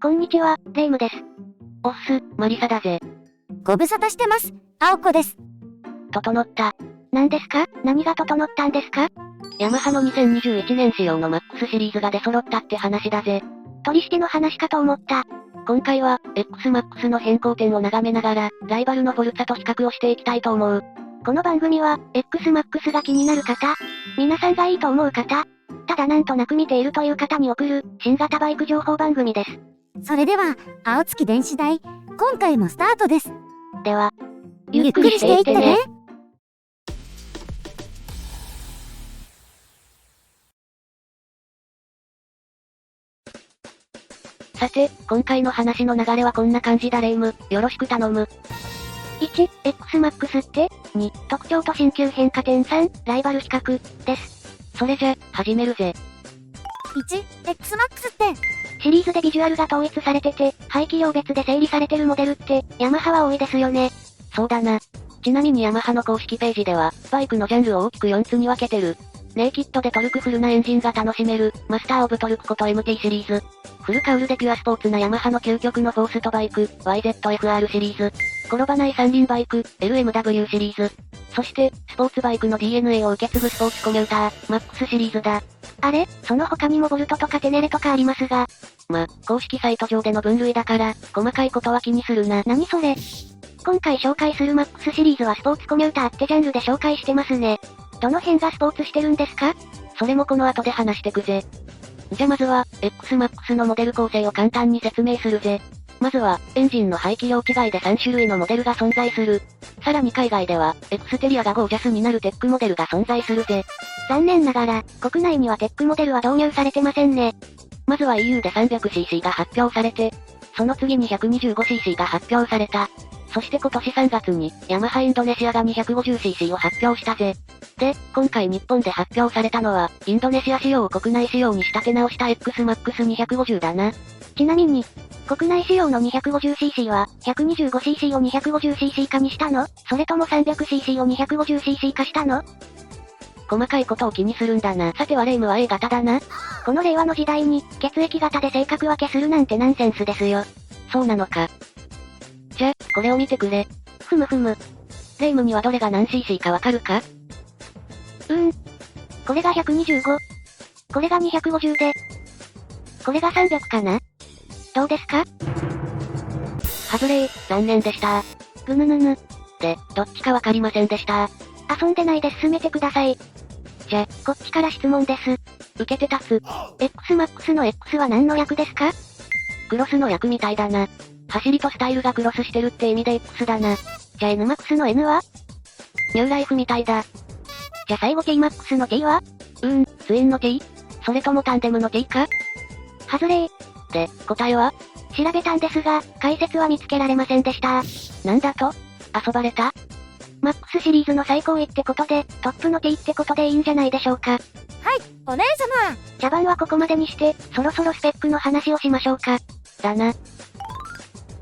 こんにちは、レイムです。おっす、マリサだぜ。ご無沙汰してます。青子です。整った。何ですか？何が整ったんですか？ヤマハの2021年仕様の MAX シリーズが出揃ったって話だぜ。取引の話かと思った。今回は、XMAX の変更点を眺めながら、ライバルのフォルツァと比較をしていきたいと思う。この番組は、XMAX が気になる方、皆さんがいいと思う方、ただなんとなく見ているという方に送る、新型バイク情報番組です。それでは、青月電子台、今回もスタートです。では、ゆっくりしていってね。さて、今回の話の流れはこんな感じだレイム、よろしく頼む。1、XMAX って ?2、特徴と新旧変化点3、ライバル比較、です。それじゃ、始めるぜ。1、XMAX って、シリーズでビジュアルが統一されてて、排気量別で整理されてるモデルって、ヤマハは多いですよね。そうだな。ちなみにヤマハの公式ページでは、バイクのジャンルを大きく4つに分けてる。ネイキッドでトルクフルなエンジンが楽しめる、マスターオブトルクこと MT シリーズ。フルカウルでピュアスポーツなヤマハの究極のフォーストバイク、YZF-R シリーズ。転ばない三輪バイク、LMW シリーズ。そして、スポーツバイクの DNA を受け継ぐスポーツコミューター、MAX シリーズだ。あれ、その他にもボルトとかテネレとかありますが。公式サイト上での分類だから、細かいことは気にするな。何それ？今回紹介する MAX シリーズはスポーツコミューターってジャンルで紹介してますね。どの辺がスポーツしてるんですか？それもこの後で話してくぜ。じゃまずは、XMAX のモデル構成を簡単に説明するぜ。まずは、エンジンの排気量違いで3種類のモデルが存在する。さらに海外では、エクステリアがゴージャスになるテックモデルが存在するぜ。残念ながら、国内にはテックモデルは導入されてませんね。まずは EU で 300cc が発表されて、その次に 125cc が発表された。そして今年3月に、ヤマハインドネシアが 250cc を発表したぜ。で、今回日本で発表されたのは、インドネシア仕様を国内仕様に仕立て直した XMAX250 だな。ちなみに、国内仕様の 250cc は、125cc を 250cc 化にしたの？それとも 300cc を 250cc 化したの？細かいことを気にするんだな。さてはレイムは A 型だな。この令和の時代に、血液型で性格分けするなんてナンセンスですよ。そうなのか。じゃ、これを見てくれ。ふむふむ。レイムにはどれが何 cc かわかるか？これが125。これが250で。これが300かな？どうですか？外れー、残念でした。ぐぬぬぬ。で、どっちかわかりませんでした。遊んでないで進めてください。じゃ、こっちから質問です。受けて立つ。XMAX の X は何の略ですか？クロスの略みたいだな。走りとスタイルがクロスしてるって意味で X だな。じゃあ NMAX の N は？ニューライフみたいだ。じゃあ最後 TMAX の T は？ツインの T？それともタンデムの T か？外れー。で、答えは？調べたんですが、解説は見つけられませんでした。なんだと？遊ばれた？ MAX シリーズの最高位ってことで、トップの T ってことでいいんじゃないでしょうか。はい、お姉様。茶番はここまでにして、そろそろスペックの話をしましょうか。だな。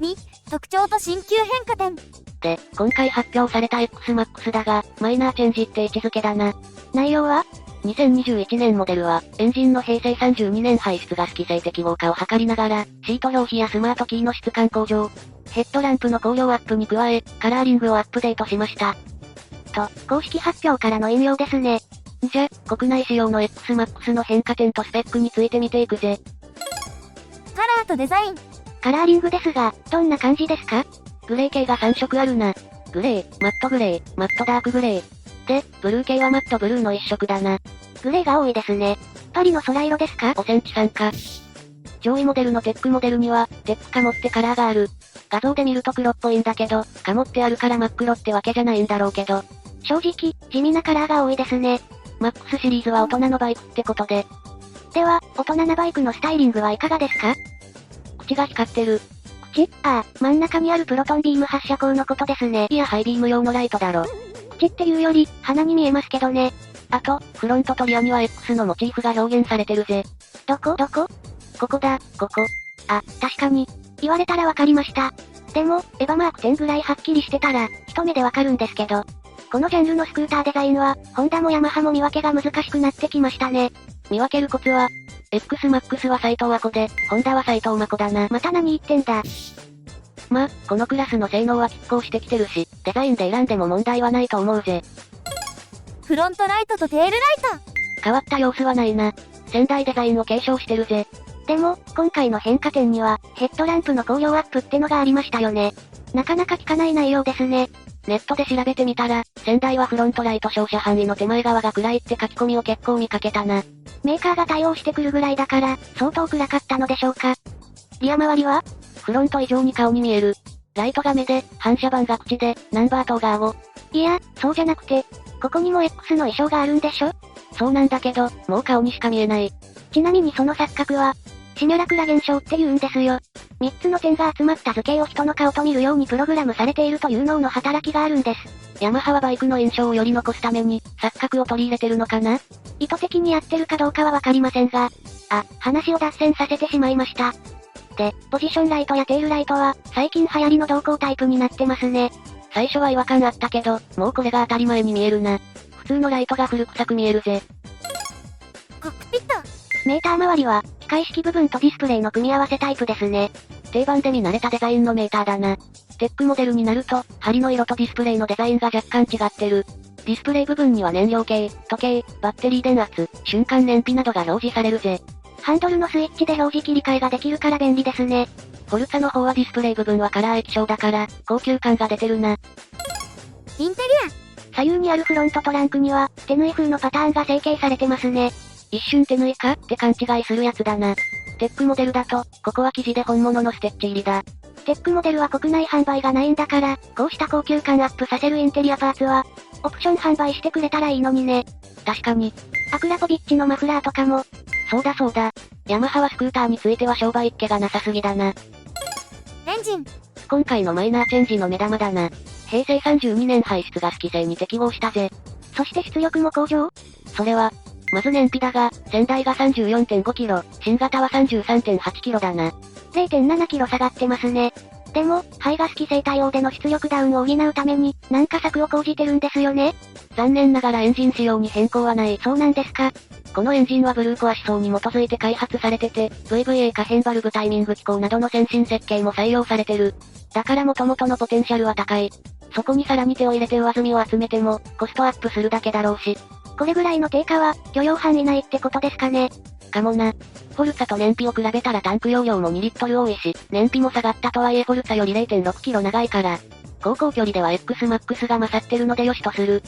2、特徴と新旧変化点。で、今回発表された XMAX だが、マイナーチェンジって位置づけだな。内容は？ 2021年モデルは、エンジンの平成32年排出ガス規制適合化を図りながら、シート表皮やスマートキーの質感向上、ヘッドランプの光量アップに加え、カラーリングをアップデートしました。と、公式発表からの引用ですね。じゃ、国内仕様の XMAX の変化点とスペックについて見ていくぜ。カラーとデザイン。カラーリングですが、どんな感じですか？グレー系が3色あるな。グレー、マットグレー、マットダークグレー。で、ブルー系はマットブルーの一色だな。グレーが多いですね。パリの空色ですか？おセンチさんか。上位モデルのテックモデルには、テックカモってカラーがある。画像で見ると黒っぽいんだけど、カモってあるから真っ黒ってわけじゃないんだろうけど。正直、地味なカラーが多いですね。MAX シリーズは大人のバイクってことで。では、大人なバイクのスタイリングはいかがですか？口が光ってる。真ん中にあるプロトンビーム発射口のことですね。いやハイビーム用のライトだろ。口っていうより、鼻に見えますけどね。あと、フロントとリアには X のモチーフが表現されてるぜ。どこ？ここだ、ここ。確かに。言われたらわかりました。でも、エヴァマーク10ぐらいはっきりしてたら、一目でわかるんですけど。このジャンルのスクーターデザインは、ホンダもヤマハも見分けが難しくなってきましたね。見分けるコツは、X-MAX は斉藤亜子で、ホンダは斉藤真子だな。また何言ってんだ。ま、このクラスの性能は拮抗してきてるし、デザインで選んでも問題はないと思うぜ。フロントライトとテールライト。変わった様子はないな。先代デザインを継承してるぜ。でも、今回の変化点には、ヘッドランプの光量アップってのがありましたよね。なかなか聞かない内容ですね。ネットで調べてみたら、先代はフロントライト照射範囲の手前側が暗いって書き込みを結構見かけたな。メーカーが対応してくるぐらいだから、相当暗かったのでしょうか。リア周りはフロント以上に顔に見える。ライトが目で、反射板が口で、ナンバー灯が顎。いや、そうじゃなくて、ここにも X の衣装があるんでしょ？そうなんだけど、もう顔にしか見えない。ちなみにその錯覚は、シミュラクラ現象って言うんですよ。3つの点が集まった図形を人の顔と見るようにプログラムされているという脳の働きがあるんです。ヤマハはバイクの印象をより残すために、錯覚を取り入れてるのかな？意図的にやってるかどうかはわかりませんが、話を脱線させてしまいました。で、ポジションライトやテールライトは、最近流行りの動向タイプになってますね。最初は違和感あったけど、もうこれが当たり前に見えるな。普通のライトが古臭く見えるぜ。コックピット。メーター周りは、機械式部分とディスプレイの組み合わせタイプですね。定番で見慣れたデザインのメーターだな。テックモデルになると、針の色とディスプレイのデザインが若干違ってる。ディスプレイ部分には燃料計、時計、バッテリー電圧、瞬間燃費などが表示されるぜ。ハンドルのスイッチで表示切り替えができるから便利ですね。フォルツァの方はディスプレイ部分はカラー液晶だから、高級感が出てるな。インテリ左右にあるフロントトランクには、手縫い風のパターンが成形されてますね。一瞬手縫いかって勘違いするやつだな。テックモデルだと、ここは生地で本物のステッチ入りだ。テックモデルは国内販売がないんだから、こうした高級感アップさせるインテリアパーツは、オプション販売してくれたらいいのにね。確かに。アクラポビッチのマフラーとかも。そうだそうだ。ヤマハはスクーターについては商売っ気がなさすぎだな。エンジン。今回のマイナーチェンジの目玉だな。平成32年排出ガス規制に適合したぜ。そして出力も向上？それは、まず燃費だが、先代が 34.5 キロ、新型は 33.8 キロだな。0.7 キロ下がってますね。でも、排ガス規制対応での出力ダウンを補うために、なんか策を講じてるんですよね。残念ながらエンジン仕様に変更はない。そうなんですか。このエンジンはブルーコア思想に基づいて開発されてて、VVA 可変バルブタイミング機構などの先進設計も採用されてる。だから元々のポテンシャルは高い。そこにさらに手を入れて上積みを集めても、コストアップするだけだろうし。これぐらいの低下は、許容範囲内ってことですかね。かもな。フォルツァと燃費を比べたらタンク容量も2リットル多いし、燃費も下がったとはいえフォルツァより 0.6 キロ長いから、走行距離では X-MAX が勝ってるのでよしとする。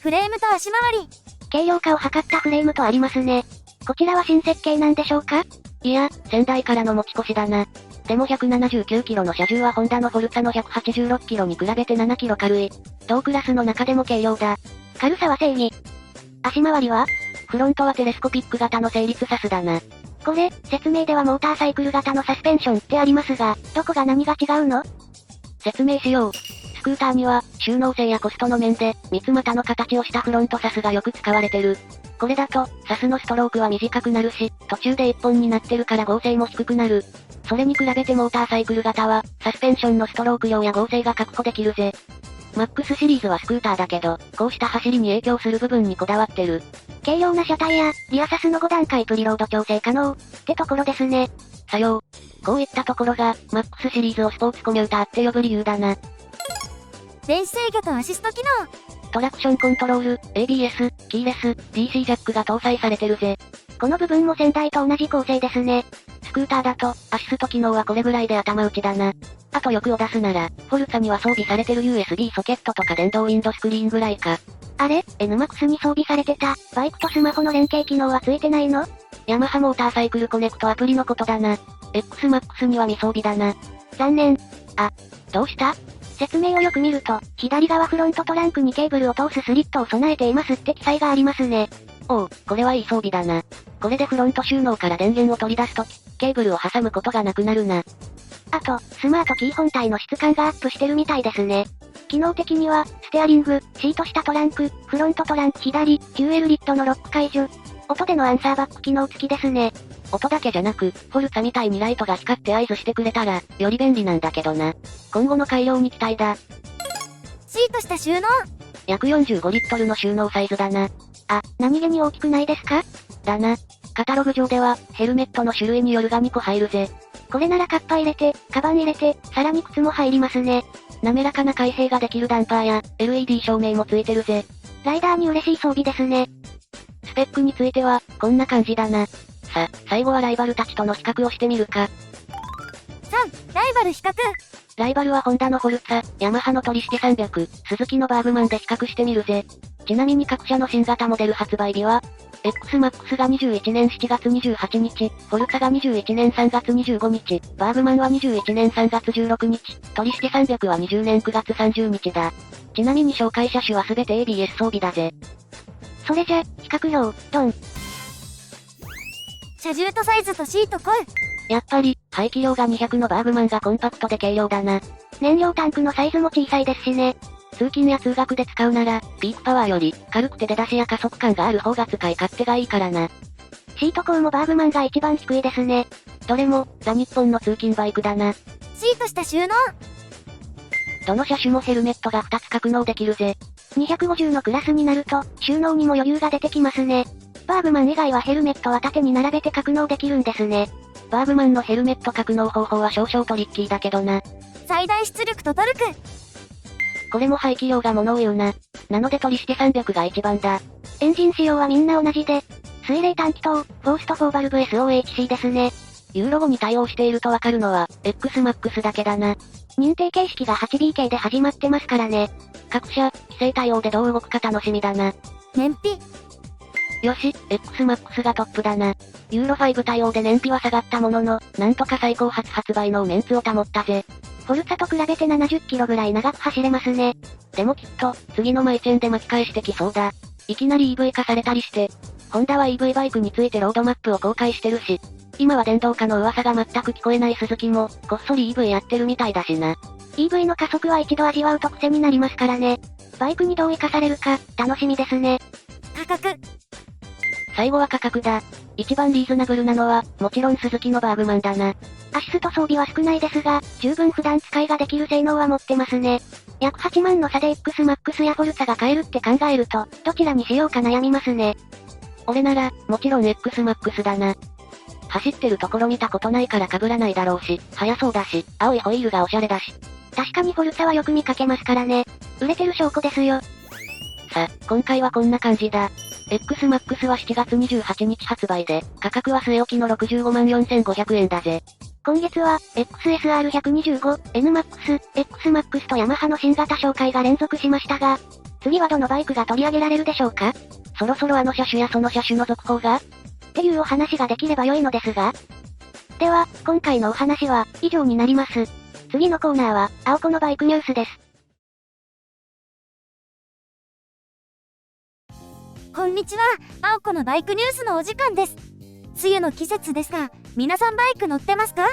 フレームと足回り。軽量化を図ったフレームとありますね。こちらは新設計なんでしょうか？いや、先代からの持ち越しだな。でも179キロの車重はホンダのフォルツァの186キロに比べて7キロ軽い。同クラスの中でも軽量だ。軽さは正義。足回りは？フロントはテレスコピック型の成立サスだな。これ、説明ではモーターサイクル型のサスペンションってありますが、どこが何が違うの？説明しよう。スクーターには、収納性やコストの面で、三つ股の形をしたフロントサスがよく使われてる。これだと、サスのストロークは短くなるし、途中で一本になってるから合成も低くなる。それに比べてモーターサイクル型は、サスペンションのストローク量や合成が確保できるぜ。マックスシリーズはスクーターだけど、こうした走りに影響する部分にこだわってる。軽量な車体や、リアサスの5段階プリロード調整可能、ってところですね。さよう。こういったところが、マックスシリーズをスポーツコミューターって呼ぶ理由だな。電子制御とアシスト機能。トラクションコントロール、ABS、キーレス、DC ジャックが搭載されてるぜ。この部分も先代と同じ構成ですね。スクーターだと、アシスト機能はこれぐらいで頭打ちだな。あと欲を出すなら、フォルツァには装備されてる USB ソケットとか電動ウィンドスクリーンぐらいか。あれ ?NMAX に装備されてた、バイクとスマホの連携機能はついてないの？ヤマハモーターサイクルコネクトアプリのことだな。X-MAX には未装備だな。残念。どうした？説明をよく見ると、左側フロントトランクにケーブルを通すスリットを備えていますって記載がありますね。おう、これはいい装備だな。これでフロント収納から電源を取り出すとき、ケーブルを挟むことがなくなるな。あと、スマートキー本体の質感がアップしてるみたいですね。機能的には、ステアリング、シート下トランク、フロントトランク左、フューエルリッドのロック解除。音でのアンサーバック機能付きですね。音だけじゃなく、フォルツァみたいにライトが光って合図してくれたら、より便利なんだけどな。今後の改良に期待だ。シート下収納。約45リットルの収納サイズだな。何気に大きくないですか？だな。カタログ上では、ヘルメットの種類によるが2個入るぜ。これならカッパ入れて、カバン入れて、さらに靴も入りますね。滑らかな開閉ができるダンパーや、LED 照明もついてるぜ。ライダーに嬉しい装備ですね。スペックについては、こんな感じだな。さ、最後はライバルたちとの比較をしてみるか。3、ライバル比較。ライバルはホンダのフォルツァ、ヤマハのトリシテ300、スズキのバーグマンで比較してみるぜ。ちなみに各社の新型モデル発売日は、XMAX が21年7月28日、フォルツァが21年3月25日、バーグマンは21年3月16日、トリシテ300は20年9月30日だ。ちなみに紹介車種はすべて ABS 装備だぜ。それじゃ、比較表、ドン。車重とサイズとシートコイ。やっぱり、排気量が200のバーグマンがコンパクトで軽量だな。燃料タンクのサイズも小さいですしね。通勤や通学で使うなら、ピークパワーより、軽くて出だしや加速感がある方が使い勝手がいいからな。シート高もバーグマンが一番低いですね。どれも、ザ日本の通勤バイクだな。シートした収納。どの車種もヘルメットが2つ格納できるぜ。250のクラスになると、収納にも余裕が出てきますね。バーグマン以外はヘルメットは縦に並べて格納できるんですね。バーグマンのヘルメット格納方法は少々トリッキーだけどな。最大出力とトルク。これも排気量が物を言うな。なのでトリシテ300が一番だ。エンジン仕様はみんな同じで、水冷短気筒、フォースト4バルブ SOHC ですね。ユーロ5に対応しているとわかるのは、XMAX だけだな。認定形式が 8BK で始まってますからね。各社、規制対応でどう動くか楽しみだな。燃費。よし、XMAX がトップだな。ユーロ5対応で燃費は下がったものの、なんとか最高発発売のメンツを保ったぜ。フォルツァと比べて70キロぐらい長く走れますね。でもきっと、次のマイチェンで巻き返してきそうだ。いきなり EV 化されたりして、ホンダは EV バイクについてロードマップを公開してるし、今は電動化の噂が全く聞こえない鈴木も、こっそり EV やってるみたいだしな。EV の加速は一度味わうと癖になりますからね。バイクにどう活かされるか、楽しみですね。価格。最後は価格だ。一番リーズナブルなのは、もちろん鈴木のバーグマンだな。アシスト装備は少ないですが、十分普段使いができる性能は持ってますね。約8万の差で XMAX やフォルツァが買えるって考えると、どちらにしようか悩みますね。俺なら、もちろん XMAX だな。走ってるところ見たことないから被らないだろうし、速そうだし、青いホイールがオシャレだし。確かにフォルツァはよく見かけますからね。売れてる証拠ですよ。さ、今回はこんな感じだ。XMAX は7月28日発売で、価格は据え置きの65万4500円だぜ。今月は、XSR125、NMAX、XMAX とヤマハの新型紹介が連続しましたが、次はどのバイクが取り上げられるでしょうか？そろそろあの車種やその車種の続報がっていうお話ができれば良いのですが。では、今回のお話は、以上になります。次のコーナーは、青子のバイクニュースです。こんにちは、青子のバイクニュースのお時間です。梅雨の季節ですが、皆さんバイク乗ってますか？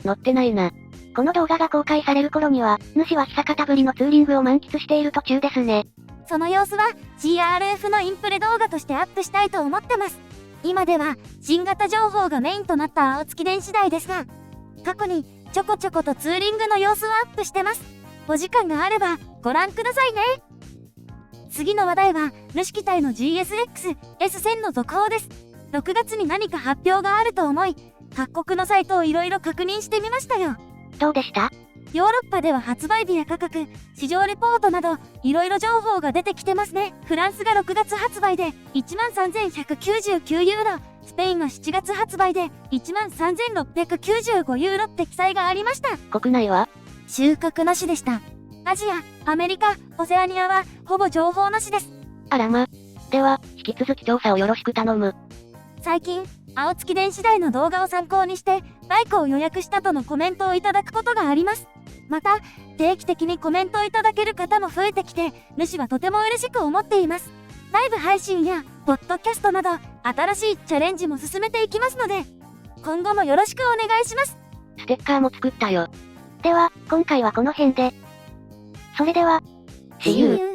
乗ってないな。この動画が公開される頃には、主は久方ぶりのツーリングを満喫している途中ですね。その様子は CRF のインプレ動画としてアップしたいと思ってます。今では新型情報がメインとなった青月電子台ですが、過去にちょこちょことツーリングの様子をアップしてます。お時間があればご覧くださいね。次の話題は、主機体の GSX S1000 の続報です。6月に何か発表があると思い、各国のサイトをいろいろ確認してみましたよ。どうでした？ヨーロッパでは発売日や価格、市場レポートなど、いろいろ情報が出てきてますね。フランスが6月発売で 13,199 ユーロ、スペインが7月発売で 13,695 ユーロって記載がありました。国内は収穫なしでした。アジア、アメリカ、オセアニアはほぼ情報なしです。あらま。では、引き続き調査をよろしく頼む。最近、青月電子台の動画を参考にして、バイクを予約したとのコメントをいただくことがあります。また、定期的にコメントをいただける方も増えてきて、主はとても嬉しく思っています。ライブ配信や、ポッドキャストなど、新しいチャレンジも進めていきますので、今後もよろしくお願いします。ステッカーも作ったよ。では、今回はこの辺で。それでは、See you!